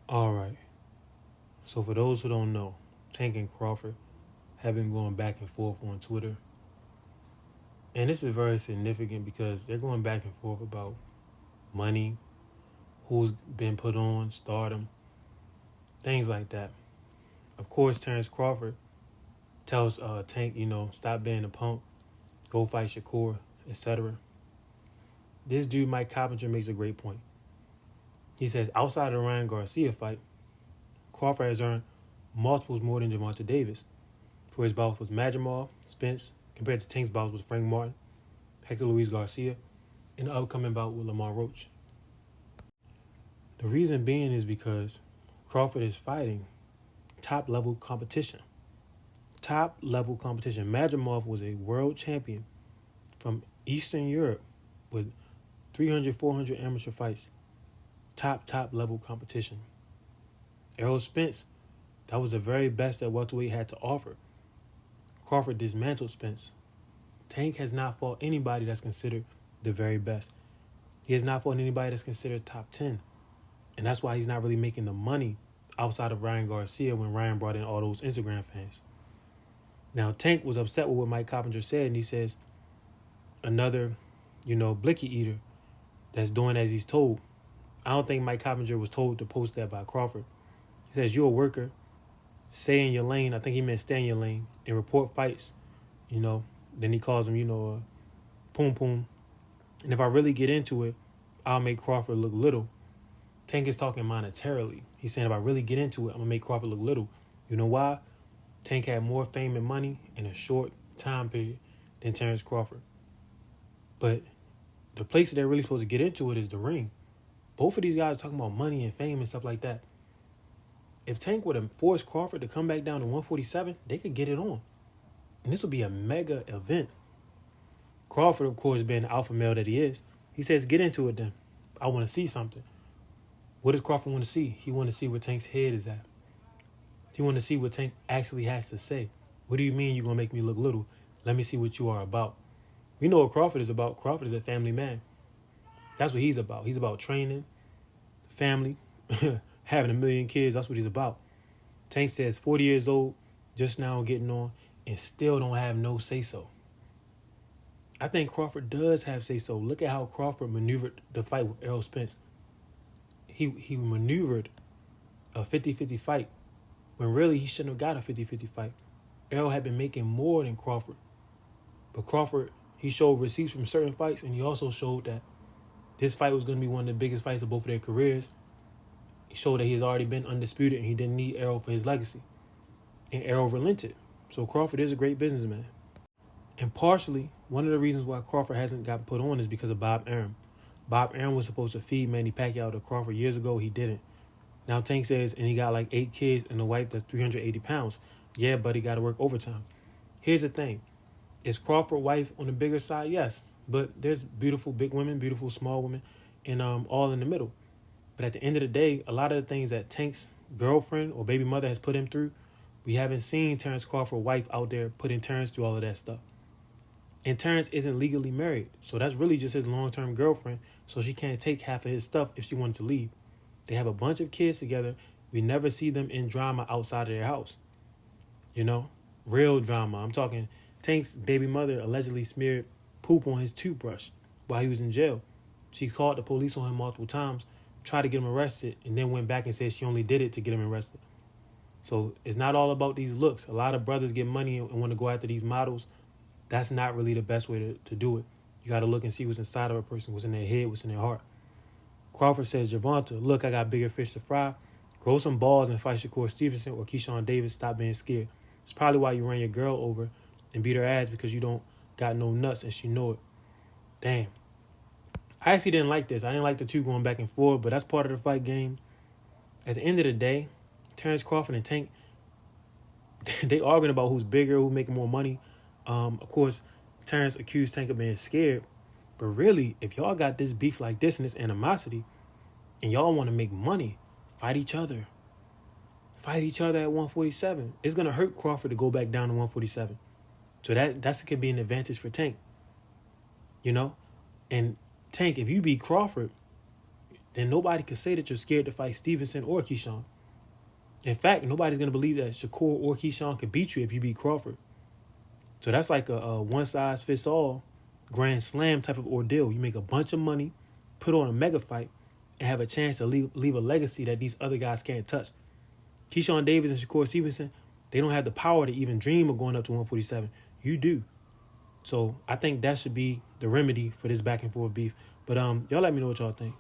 All right. So for those who don't know, Tank and Crawford have been going back and forth on Twitter. And this is very significant because they're going back and forth about money, who's been put on, stardom, things like that. Of course, Terrence Crawford tells Tank, stop being a punk, go fight Shakur, etc. This dude, Mike Coppinger, makes a great point. He says, outside of the Ryan Garcia fight, Crawford has earned multiples more than Gervonta Davis for his bouts with Majimov, Spence, compared to Tank's bouts with Frank Martin, Hector Luis Garcia, and the upcoming bout with Lamar Roach. The reason being is because Crawford is fighting top-level competition. Top-level competition. Majimov was a world champion from Eastern Europe with 300, 400 amateur fights. Top-level competition. Errol Spence, that was the very best that welterweight had to offer. Crawford dismantled Spence. Tank has not fought anybody that's considered the very best. He has not fought anybody that's considered top 10. And that's why he's not really making the money outside of Ryan Garcia when Ryan brought in all those Instagram fans. Now, Tank was upset with what Mike Coppinger said, and he says another, blicky eater that's doing as he's told. I don't think Mike Coppinger was told to post that by Crawford. He says, you're a worker. Stay in your lane. I think he meant stay in your lane and report fights. Then he calls him, poom poom. And if I really get into it, I'll make Crawford look little. Tank is talking monetarily. He's saying if I really get into it, I'm going to make Crawford look little. You know why? Tank had more fame and money in a short time period than Terrence Crawford. But the place that they're really supposed to get into it is the ring. Both of these guys are talking about money and fame and stuff like that. If Tank would have forced Crawford to come back down to 147, they could get it on. And this would be a mega event. Crawford, of course, being the alpha male that he is, he says, get into it then. I want to see something. What does Crawford want to see? He want to see where Tank's head is at. He want to see what Tank actually has to say. What do you mean you're going to make me look little? Let me see what you are about. We know what Crawford is about. Crawford is a family man. That's what he's about. He's about training, family, having 1 million kids. That's what he's about. Tank says 40 years old, just now getting on, and still don't have no say-so. I think Crawford does have say-so. Look at how Crawford maneuvered the fight with Errol Spence. He maneuvered a 50-50 fight when really he shouldn't have got a 50-50 fight. Errol had been making more than Crawford. But Crawford, he showed receipts from certain fights, and he also showed that this fight was going to be one of the biggest fights of both of their careers. He showed that he has already been undisputed, and he didn't need Errol for his legacy. And Errol relented. So Crawford is a great businessman. And partially, one of the reasons why Crawford hasn't gotten put on is because of Bob Arum. Bob Arum was supposed to feed Manny Pacquiao to Crawford years ago. He didn't. Now Tank says, and he got like 8 kids and a wife that's 380 pounds. Yeah, but he got to work overtime. Here's the thing. Is Crawford's wife on the bigger side? Yes. But there's beautiful big women, beautiful small women, and all in the middle. But at the end of the day, a lot of the things that Tank's girlfriend or baby mother has put him through, we haven't seen Terrence Crawford's wife out there putting Terrence through all of that stuff. And Terrence isn't legally married. So that's really just his long-term girlfriend. So she can't take half of his stuff if she wanted to leave. They have a bunch of kids together. We never see them in drama outside of their house. Real drama. I'm talking Tank's baby mother allegedly smeared poop on his toothbrush while he was in jail. She called the police on him multiple times, tried to get him arrested, and then went back and said she only did it to get him arrested. So it's not all about these looks. A lot of brothers get money and want to go after these models. That's not really the best way to do it. You got to look and see what's inside of a person, what's in their head, what's in their heart. Crawford says, Gervonta, look, I got bigger fish to fry. Grow some balls and fight Shakur Stevenson or Keyshawn Davis. Stop being scared. It's probably why you ran your girl over and beat her ass, because you don't got no nuts and she know it. Damn. I actually didn't like this. I didn't like the two going back and forth, but that's part of the fight game. At the end of the day, Terrence Crawford and Tank, they arguing about who's bigger, who's making more money. Of course, Terrence accused Tank of being scared. But really, if y'all got this beef like this and this animosity, and y'all want to make money, fight each other. Fight each other at 147. It's going to hurt Crawford to go back down to 147. So that could be an advantage for Tank. And Tank, if you beat Crawford, then nobody could say that you're scared to fight Stevenson or Keyshawn. In fact, nobody's going to believe that Shakur or Keyshawn could beat you if you beat Crawford. So that's like a one-size-fits-all Grand Slam type of ordeal. You make a bunch of money, put on a mega fight, and have a chance to leave a legacy that these other guys can't touch. Keyshawn Davis and Shakur Stevenson, they don't have the power to even dream of going up to 147. You do. So I think that should be the remedy for this back and forth beef. But y'all let me know what y'all think.